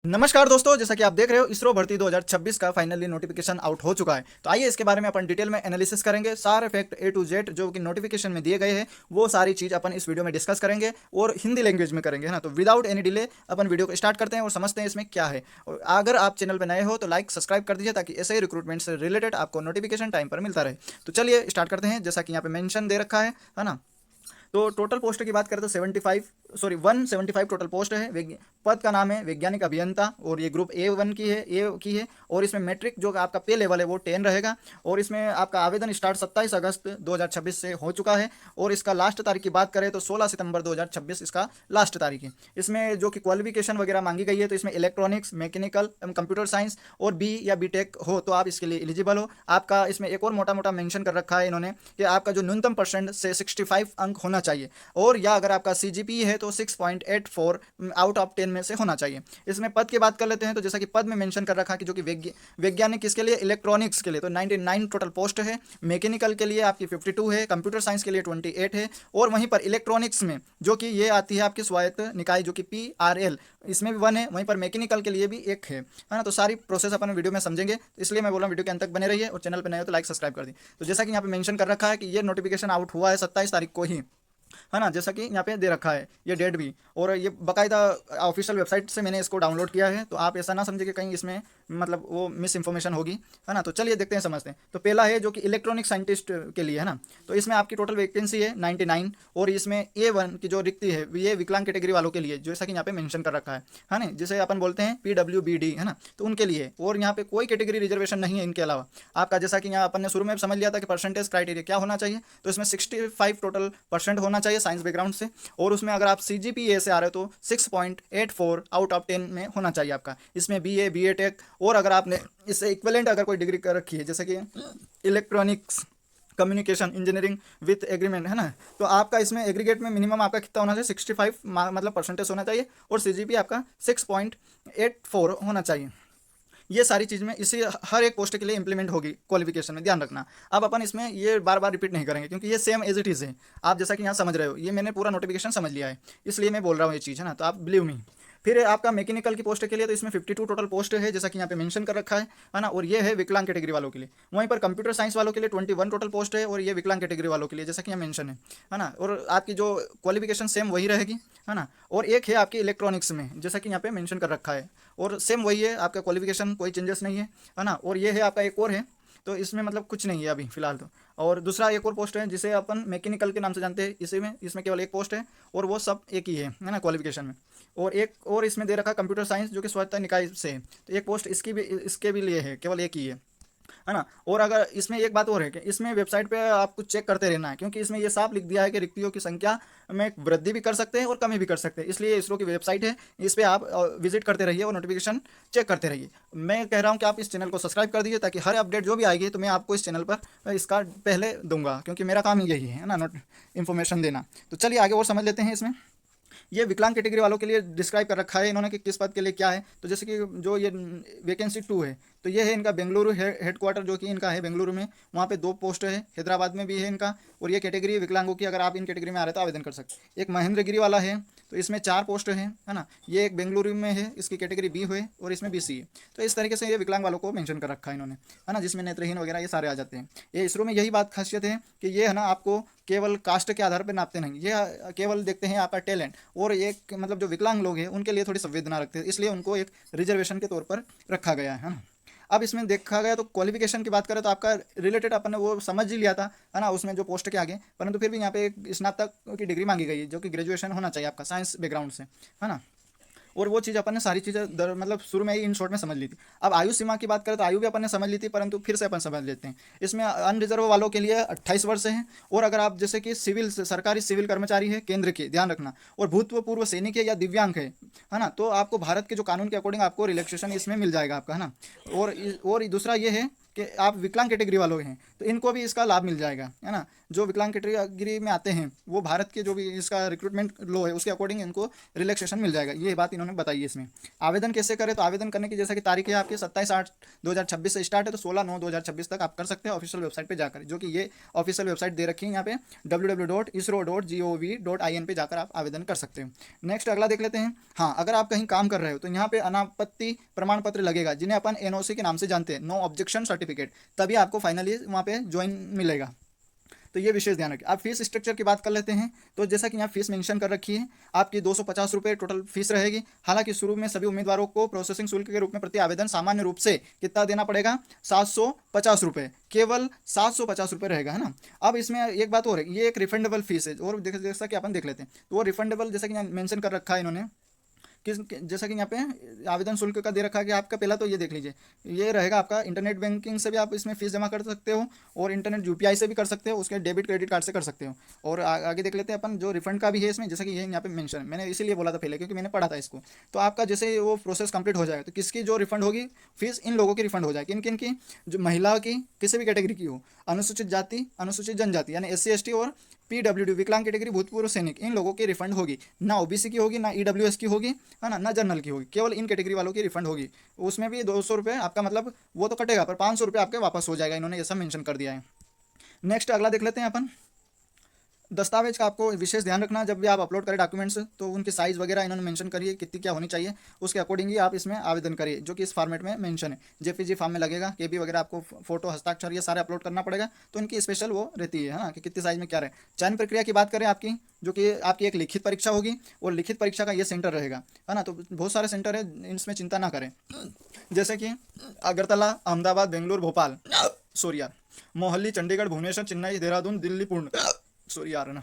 नमस्कार दोस्तों, जैसा कि आप देख रहे हो इसरो भर्ती 2026 का फाइनली नोटिफिकेशन आउट हो चुका है। तो आइए इसके बारे में अपन डिटेल में एनालिसिस करेंगे। सारे फैक्ट ए टू जेड जो कि नोटिफिकेशन में दिए गए हैं वो सारी चीज़ अपन इस वीडियो में डिस्कस करेंगे और हिंदी लैंग्वेज में करेंगे, है ना। तो विदाउट एनी डिले अपन वीडियो को स्टार्ट करते हैं और समझते हैं इसमें क्या है। और अगर आप चैनल पर नए हो तो लाइक सब्सक्राइब कर दीजिए ताकि ऐसे ही रिक्रूटमेंट से रिलेटेड आपको नोटिफिकेशन टाइम पर मिलता रहे। तो चलिए स्टार्ट करते हैं। जैसा कि यहाँ पे मेंशन दे रखा है ना। तो टोटल पोस्ट की बात करें तो 175 टोटल पोस्ट है। पद का नाम है वैज्ञानिक अभियंता और ये ग्रुप A1 की है। और इसमें मैट्रिक जो आपका पे लेवल है वो 10 रहेगा। और इसमें आपका आवेदन स्टार्ट 27 अगस्त 2026 से हो चुका है। और इसका लास्ट तारीख की बात करें तो 16 सितंबर 2026 इसका लास्ट तारीख है। इसमें जो कि क्वालिफिकेशन वगैरह मांगी गई है तो इसमें इलेक्ट्रॉनिक्स, मैकेनिकल, कंप्यूटर साइंस और बी या बी टेक हो तो आप इसके लिए एलिजिबल हो। आपका इसमें एक और मोटा मोटा मेंशन कर रखा है इन्होंने कि आपका जो न्यूनतम परसेंट से 65 अंक होना चाहिए। और या अगर आपका CGPE है तो 6.84 आउट ऑफ 10 में से होना चाहिए। इसमें पद की बात कर लेते हैं तो जैसा कि पद में मेंशन कर रखा है कि जो कि वैज्ञानिक किसके लिए, इलेक्ट्रॉनिक्स के लिए तो 99 टोटल पोस्ट है। मैकेनिकल के लिए आपकी 52 है। कंप्यूटर साइंस के लिए 28 है। और वहीं पर इलेक्ट्रॉनिक्स में जो कि ये आती है आपकी स्वायत्त निकाय जो कि PRL, इसमें भी 1 है। वहीं पर मैकेनिकल के लिए भी 1 है ना। तो सारी प्रोसेस अपन वीडियो में समझेंगे, इसलिए मैं बोल रहा हूँ वीडियो के अंत तक बने रहिए और चैनल पर नए हो तो लाइक सब्सक्राइब कर दी। तो जैसा कि यहाँ पे मेंशन कर रखा है कि ये नोटिफिकेशन आउट हुआ है 27 तारीख को ही, है ना। जैसा कि यहाँ पे दे रखा है ये डेट भी, और ये बाकायदा ऑफिशियल वेबसाइट से मैंने इसको डाउनलोड किया है। तो आप ऐसा ना समझे कि कहीं इसमें मतलब वो मिस इन्फॉर्मेशन होगी, है ना। तो चलिए देखते हैं, समझते हैं। तो पहला है जो कि इलेक्ट्रॉनिक साइंटिस्ट के लिए, है ना। तो इसमें आपकी टोटल वैकेंसी है 99। और इसमें A1 की जो रिक्ति है ये विकलांग कैटेगरी वालों के लिए, जैसा कि यहाँ पे मेंशन कर रखा है ना, जिसे अपन बोलते हैं PWBD, है ना। तो उनके लिए, और यहाँ पे कोई कैटेगरी रिजर्वेशन नहीं है इनके अलावा। आपका जैसा कि यहाँ अपन ने शुरू में समझ लिया था कि परसेंटेज क्राइटेरिया क्या होना चाहिए, तो इसमें 65 टोटल परसेंट होना चाहिए साइंस बैकग्राउंड से। और उसमें अगर आप CGPA से आ रहे हो तो 6.84 आउट ऑफ 10 में होना चाहिए आपका। इसमें BA, BA टेक, और अगर आपने इससे इक्विवेलेंट अगर कोई डिग्री कर रखी है जैसे कि electronics communication engineering with agreement, है ना, तो आपका इसमें एग्रीगेट में मिनिमम आपका कितना होना चाहिए, 65 मतलब परसेंटेज होना चाहिए। और CGPA आपका 6.84 होना चाहिए। ये सारी चीज़ में इसी हर एक पोस्ट के लिए इंप्लीमेंट होगी क्वालिफिकेशन में, ध्यान रखना। अब अपन इसमें ये बार बार रिपीट नहीं करेंगे क्योंकि ये सेम एज इट इज़ है। आप जैसा कि यहाँ समझ रहे हो, ये मैंने पूरा नोटिफिकेशन समझ लिया है, इसलिए मैं बोल रहा हूँ ये चीज़, है ना। तो आप बिलीव मी। फिर आपका मैकेनिकल की पोस्ट के लिए तो इसमें 52 टोटल पोस्ट है जैसा कि यहाँ पे मेंशन कर रखा है ना। और ये है विकलांग कैटेगरी वालों के लिए। वहीं पर कंप्यूटर साइंस वालों के लिए 21 टोटल पोस्ट है, और ये विकलांग कैटेगरी वालों के लिए जैसा कि यहाँ मेंशन है ना। और आपकी जो क्वालिफिकेशन सेम वही रहेगी, है ना। और एक है आपकी इलेक्ट्रॉनिक्स में जैसा कि यहाँ पे मेंशन कर रखा है, और सेम वही है आपका क्वालिफिकेशन, कोई चेंजेस नहीं है ना। और ये है आपका एक और है, तो इसमें मतलब कुछ नहीं है अभी फिलहाल तो। और दूसरा एक और पोस्ट है जिसे अपन मैकेनिकल के नाम से जानते हैं, इसमें केवल एक पोस्ट है और वो सब एक ही है ना क्वालिफिकेशन में। और एक और इसमें दे रखा कंप्यूटर साइंस जो कि स्वायत्त निकाय से है, तो एक पोस्ट इसके भी लिए है, केवल एक ही है ना। और अगर इसमें एक बात और है कि इसमें वेबसाइट पे आपको चेक करते रहना है, क्योंकि इसमें ये साफ लिख दिया है कि रिक्तियों की संख्या में वृद्धि भी कर सकते हैं और कमी भी कर सकते हैं। इसलिए इसरो की वेबसाइट है, इस पर आप विजिट करते रहिए और नोटिफिकेशन चेक करते रहिए। मैं कह रहा हूँ कि आप इस चैनल को सब्सक्राइब कर दीजिए ताकि हर अपडेट जो भी आएगी तो मैं आपको इस चैनल पर इसका पहले दूंगा, क्योंकि मेरा काम ही यही है ना, नोट इन्फॉर्मेशन देना। तो चलिए आगे और समझ लेते हैं। इसमें ये विकलांग कैटेगरी वालों के लिए डिस्क्राइब कर रखा है इन्होंने कि किस पद के लिए क्या है। तो जैसे कि जो ये वैकेंसी 2 है तो ये है इनका बेंगलुरु हेडक्वार्टर जो कि इनका है बेंगलुरु में, वहाँ पे 2 पोस्ट है। हैदराबाद में भी है इनका। और ये कैटेगरी विकलांगों की, अगर आप इन कैटेगरी में आ रहे तो आवेदन कर सकते। एक महेंद्रगिरी वाला है तो इसमें 4 पोस्ट है ना। ये एक बेंगलुरु में है, इसकी कैटेगरी B है और इसमें BC है। तो इस तरीके से ये विकलांग वालों को मेंशन कर रखा है इन्होंने, है ना, जिसमें नेत्रहीन वगैरह ये सारे आ जाते हैं। ये इसरो में यही बात खासियत है कि ये है ना आपको केवल कास्ट के आधार पर नापते नहीं, ये केवल देखते हैं आपका टैलेंट। और एक मतलब जो विकलांग लोग हैं उनके लिए थोड़ी संवेदना रखते हैं, इसलिए उनको एक रिजर्वेशन के तौर पर रखा गया है ना। अब इसमें देखा गया तो क्वालिफिकेशन की बात करें तो आपका रिलेटेड अपन ने वो समझ ही लिया था, है ना, उसमें जो पोस्ट के आगे, परंतु फिर भी यहाँ पे एक स्नातक की डिग्री मांगी गई है जो कि ग्रेजुएशन होना चाहिए आपका साइंस बैकग्राउंड से, है ना। और वो चीज़ अपन ने सारी चीज़ें मतलब शुरू में ही इन शॉर्ट में समझ ली थी। अब आयु सीमा की बात करें तो आयु भी अपन ने समझ ली थी, परंतु फिर से अपन समझ लेते हैं। इसमें अनरिजर्व वालों के लिए 28 वर्ष है। और अगर आप जैसे कि सरकारी सिविल कर्मचारी है केंद्र के, ध्यान रखना, और भूतपूर्व सैनिक है या दिव्यांग है ना, तो आपको भारत के जो कानून के अकॉर्डिंग आपको रिलैक्सेशन इसमें मिल जाएगा आपका, है ना। और दूसरा ये है कि आप विकलांग कैटेगरी वालों हैं तो इनको भी इसका लाभ मिल जाएगा, है ना। जो विकलांग कैटेगरी में आते हैं वो भारत के जो भी इसका रिक्रूटमेंट लो है उसके अकॉर्डिंग इनको रिलैक्सेशन मिल जाएगा, ये बात इन्होंने बताई है इसमें। आवेदन कैसे करें, तो आवेदन करने की जैसा कि तारीख है आपकी 27/8/2026 से स्टार्ट है, तो 16/9/2026 तक आप कर सकते हैं ऑफिशियल वेबसाइट पे जाकर, जो कि ये ऑफिशियल वेबसाइट दे रखी है यहाँ पे www.isro.gov.in पे जाकर आप आवेदन कर सकते हो। नेक्स्ट अगला देख लेते हैं। हाँ, अगर आप कहीं काम कर रहे हो तो यहाँ पे अनापत्ति प्रमाण पत्र लगेगा, जिन्हें अपन एनओसी के नाम से जानते हैं, नो ऑब्जेक्शन सर्टिफिकेट, तभी आपको फाइनली वहाँ पे ज्वाइन मिलेगा। तो ये विशेष ध्यान रखिए। आप फीस स्ट्रक्चर की बात कर लेते हैं, तो जैसा कि यहाँ फीस मेंशन कर रखी है, आपकी 250 रुपये टोटल फीस रहेगी। हालांकि शुरू में सभी उम्मीदवारों को प्रोसेसिंग शुल्क के रूप में प्रति आवेदन सामान्य रूप से कितना देना पड़ेगा, 750 रुपये, केवल 750 रुपये रहेगा, है ना। अब इसमें एक बात और है, ये एक रिफंडेबल फीस है, और जैसा कि अपन देख लेते हैं, तो वो रिफंडेबल जैसा कि यहाँ मेंशन कर रखा है इन्होंने, जैसा कि यहाँ पे आवेदन शुल्क का दे रखा है कि आपका पहला तो ये देख लीजिए, ये रहेगा आपका इंटरनेट बैंकिंग से भी आप इसमें फीस जमा कर सकते हो, और इंटरनेट यूपीआई से भी कर सकते हो, उसके डेबिट क्रेडिट कार्ड से कर सकते हो। और आगे देख लेते हैं अपन, जो रिफंड का भी है इसमें, जैसा कि ये यहाँ पे मेंशन है, मैंने इसीलिए बोला था पहले क्योंकि मैंने पढ़ा था इसको। तो आपका जैसे वो प्रोसेस कंप्लीट हो जाएगा तो किसकी जो रिफंड होगी फीस, इन लोगों की रिफंड हो जाएगी। किन किन की, जो महिला की किसी भी कैटेगरी की हो, अनुसूचित जाति, अनुसूचित जनजाति यानी SC ST और PWD विकलांग कैटेगरी भूतपूर्व सैनिक, इन लोगों की रिफंड होगी। ना OBC की होगी, ना EWS की होगी, है ना, ना जनरल की होगी, केवल इन कैटेगरी वालों की रिफंड होगी। उसमें भी 200 रुपये आपका मतलब वो तो कटेगा, पर 500 रुपये आपके वापस हो जाएगा, इन्होंने ऐसा मेंशन कर दिया है। नेक्स्ट अगला देख लेते हैं अपन। दस्तावेज का आपको विशेष ध्यान रखना, जब भी आप अपलोड करें डॉक्यूमेंट्स तो उनकी साइज़ वगैरह इन्होंने मेंशन करिए कितनी क्या होनी चाहिए, उसके अकॉर्डिंग ही आप इसमें आवेदन करिए, जो कि इस फॉर्मेट में मेंशन है। JPG फॉर्म में लगेगा, KB वगैरह आपको फोटो हस्ताक्षर ये सारे अपलोड करना पड़ेगा, तो इनकी स्पेशल वो रहती है ना, कि कितनी साइज़ में क्या रहे। चयन प्रक्रिया की बात करें आपकी, जो कि आपकी एक लिखित परीक्षा होगी, और लिखित परीक्षा का ये सेंटर रहेगा, है ना। तो बहुत सारे सेंटर है, इसमें चिंता ना करें, जैसे कि अगरतला, अहमदाबाद, बेंगलुरु, भोपाल, सॉरी यार, मोहाली, चंडीगढ़, भुवनेश्वर, चेन्नई, देहरादून, दिल्ली, पुणे, सॉरी यार, है ना।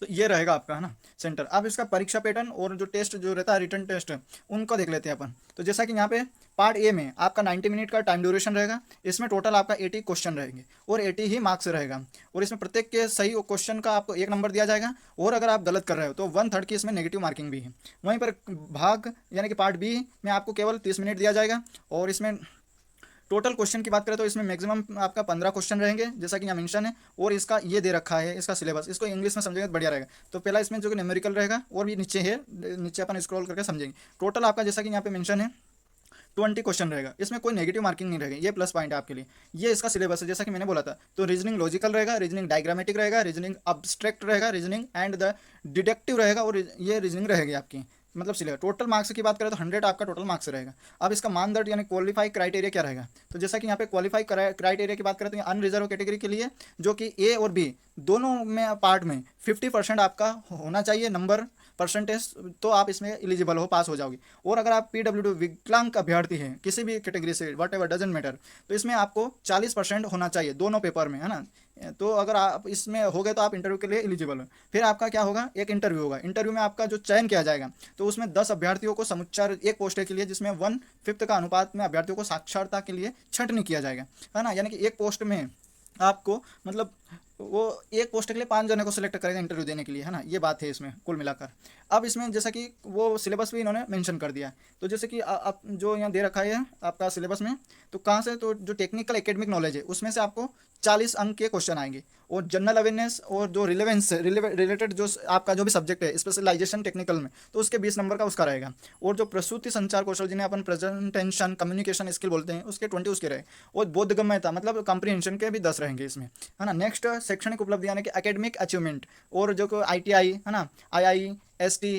तो ये रहेगा आपका, है ना, सेंटर। अब इसका परीक्षा पैटर्न और जो टेस्ट जो रहता है रिटर्न टेस्ट, उनको देख लेते हैं अपन। तो जैसा कि यहाँ पे पार्ट ए में आपका 90 मिनट का टाइम ड्यूरेशन रहेगा, इसमें टोटल आपका 80 क्वेश्चन रहेंगे और 80 ही मार्क्स रहेगा, और इसमें प्रत्येक के सही क्वेश्चन का आपको 1 नंबर दिया जाएगा, और अगर आप गलत कर रहे हो तो 1/3 की इसमें नेगेटिव मार्किंग भी है। वहीं पर भाग यानी कि पार्ट बी में आपको केवल 30 मिनट दिया जाएगा, और इसमें टोटल क्वेश्चन की बात करें तो इसमें मैक्सिमम आपका 15 क्वेश्चन रहेंगे, जैसा कि यहाँ मेंशन है। और इसका ये दे रखा है इसका सिलेबस, इसको इंग्लिश में समझेंगे तो बढ़िया रहेगा। तो पहला इसमें जो कि न्यूमेरिकल रहेगा, और भी नीचे है, नीचे अपन स्क्रॉल करके समझेंगे। टोटल आपका जैसा कि यहाँ पे मेंशन है 20 क्वेश्चन रहेगा, इसमें कोई नेगेटिव मार्किंग नहीं रहेगी, ये प्लस पॉइंट है आपके लिए। ये इसका सिलेबस है, जैसा कि मैंने बोला था। तो रीजनिंग लॉजिकल रहेगा, रीजनिंग डायग्रामेटिक रहेगा, रीजनिंग अब्स्ट्रैक्ट रहेगा, रीजनिंग एंड द डिडक्टिव रहेगा, और ये रीजनिंग रहेगी आपकी, मतलब सिलेबस। टोटल मार्क्स की बात करें तो 100 आपका टोटल मार्क्स रहेगा। अब इसका मानदंड यानी क्वालिफाई क्राइटेरिया क्या रहेगा, तो जैसा कि यहाँ पे क्वालिफाई क्राइटेरिया की बात करें तो अनरिजर्व कैटेगरी के लिए, जो कि A और B दोनों में पार्ट में 50% आपका होना चाहिए नंबर परसेंटेज, तो आप इसमें एलिजिबल हो, पास हो जाओगे। और अगर आप PWD विकलांग अभ्यर्थी हैं किसी भी कैटेगरी से, वट एवर डजेंट मैटर, तो इसमें आपको 40% होना चाहिए दोनों पेपर में, है ना। तो अगर आप इसमें हो गए तो आप इंटरव्यू के लिए एलिजिबल हो। फिर आपका क्या होगा, एक इंटरव्यू होगा। इंटरव्यू में आपका जो चयन किया जाएगा, तो उसमें 10 अभ्यर्थियों को समुच्चय एक पोस्ट के लिए, जिसमें 1/5 का अनुपात में अभ्यर्थियों को साक्षरता के लिए छंटनी किया जाएगा, है ना। यानी कि एक पोस्ट में आपको मतलब वो एक पोस्ट के लिए 5 जने को सिलेक्ट करेगा इंटरव्यू देने के लिए, है ना। ये बात है इसमें कुल मिलाकर। अब इसमें जैसा कि वो सिलेबस भी इन्होंने मेंशन कर दिया है, तो जैसे कि अब जो यहाँ दे रखा है आपका सिलेबस में, तो कहाँ से, तो जो टेक्निकल एकेडमिक नॉलेज है उसमें से आपको 40 अंक के क्वेश्चन आएंगे, और जनरल अवेयरनेस और जो रिलेवेंस रिलेटेड जो आपका जो भी सब्जेक्ट है स्पेशलाइजेशन टेक्निकल में, तो उसके 20 नंबर का उसका रहेगा। और जो प्रस्तुति संचार कौशल, जिन्हें अपन प्रेजेंटेशन कम्युनिकेशन स्किल बोलते हैं, उसके 20 उसके रहे। और बोधगम्यता मतलब कॉम्प्रिहेंशन के भी 10 रहेंगे इसमें, है ना। नेक्स्ट शैक्षणिक उपलब्धि यानी कि एकेडमिक अचीवमेंट, और जो ITI है ना, II ST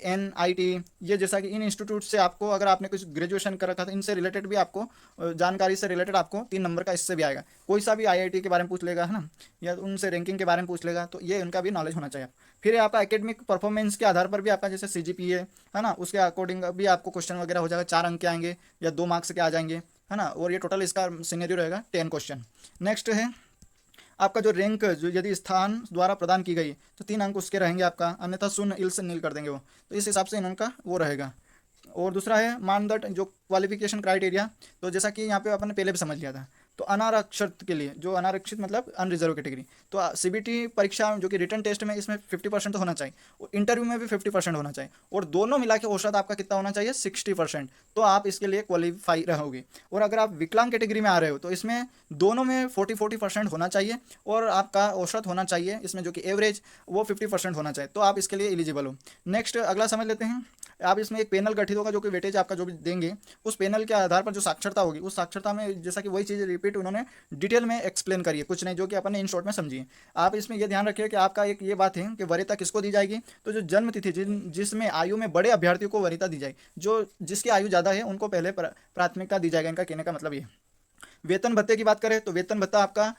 NIT, ये जैसा कि इन इंस्टीट्यूट से आपको, अगर आपने कुछ ग्रेजुएशन कर रखा था, इनसे रिलेटेड भी आपको जानकारी से रिलेटेड आपको 3 नंबर का इससे भी आएगा। कोई सा भी IIT के बारे में पूछ लेगा, है ना, या उनसे रैंकिंग के बारे में पूछ लेगा, तो ये उनका भी नॉलेज होना चाहिए। फिर आपका एकेडमिक परफॉर्मेंस के आधार पर भी आपका जैसे CGPA है ना, उसके अकॉर्डिंग भी आपको क्वेश्चन वगैरह हो जाएगा, 4 अंक के आएंगे या 2 मार्क्स के आ जाएंगे, है ना। और ये टोटल इसका सिनेरियो रहेगा 10 क्वेश्चन। नेक्स्ट है आपका जो रैंक, जो यदि स्थान द्वारा प्रदान की गई तो 3 अंक उसके रहेंगे आपका, अन्यथा शून्य इल से नील कर देंगे वो, तो इस हिसाब से इनका वो रहेगा। और दूसरा है मानदंड जो क्वालिफिकेशन क्राइटेरिया, तो जैसा कि यहाँ पे अपन पहले भी समझ लिया था, तो अनारक्षित के लिए, जो अनारक्षित मतलब अनरिजर्व कैटेगरी, तो सीबीटी परीक्षा जो कि रिटर्न टेस्ट में इसमें 50% तो होना चाहिए, और इंटरव्यू में भी 50% होना चाहिए, और दोनों मिला के औसत आपका कितना होना चाहिए 60%, तो आप इसके लिए क्वालिफाई रहोगे। और अगर आप विकलांग कैटेगरी में आ रहे हो तो इसमें दोनों में 40% होना चाहिए, और आपका औसत होना चाहिए इसमें जो कि एवरेज वो 50% होना चाहिए, तो आप इसके लिए एलिजिबल हो। नेक्स्ट अगला समझ लेते हैं। आप इसमें एक पैनल गठित होगा जो कि वेटेज आपका जो भी देंगे उस पैनल के आधार पर जो साक्षरता होगी, उस साक्षरता में जैसा कि वही चीज़ रिपीट उन्होंने डिटेल में एक्सप्लेन करी है, कुछ नहीं, जो कि अपन ने इन शॉर्ट में समझिए। आप इसमें ये ध्यान रखिए कि आपका एक ये बात है कि वरीयता किसको दी जाएगी, तो जो जन्म तिथि जिसमें आयु में बड़े अभ्यर्थियों को वरीयता दी जाएगी, जो जिसकी आयु ज़्यादा है उनको पहले प्राथमिकता दी जाएगी। इनका कहने का मतलब ये। वेतन भत्ते की बात करें तो वेतन भत्ता आपका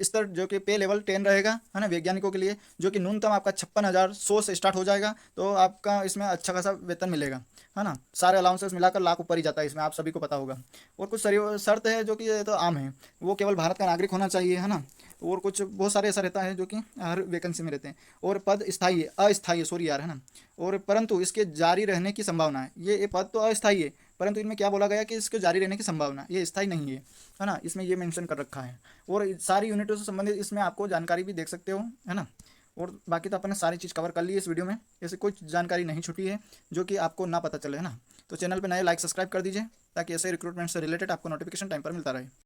स्तर जो कि पे लेवल 10 रहेगा, है ना, वैज्ञानिकों के लिए, जो कि न्यूनतम आपका 56,100 से स्टार्ट हो जाएगा, तो आपका इसमें अच्छा खासा वेतन मिलेगा, है ना। सारे अलाउंसेस मिलाकर लाख ऊपर ही जाता है इसमें, आप सभी को पता होगा। और कुछ शर्त है जो कि ये तो आम है, वो केवल भारत का नागरिक होना चाहिए, है ना। और कुछ बहुत सारे ऐसा रहता है जो कि हर वैकेंसी में रहते हैं। और पद स्थायी है, अस्थायी है, सॉरी यार, है ना। और परंतु इसके जारी रहने की संभावना है, ये पद तो अस्थायी है, परंतु इनमें क्या बोला गया कि इसके जारी रहने की संभावना, ये स्थायी नहीं है ना, इसमें ये मेंशन कर रखा है। और सारी यूनिटों से संबंधित इसमें आपको जानकारी भी देख सकते हो, है ना। और बाकी तो अपन ने सारी चीज़ कवर कर ली है इस वीडियो में, ऐसे कोई जानकारी नहीं छुटी है जो कि आपको ना पता चले, है ना। तो चैनल पे नए लाइक सब्सक्राइब कर दीजिए ताकि ऐसे रिक्रूटमेंट से रिलेटेड आपको नोटिफिकेशन टाइम पर मिलता रहे।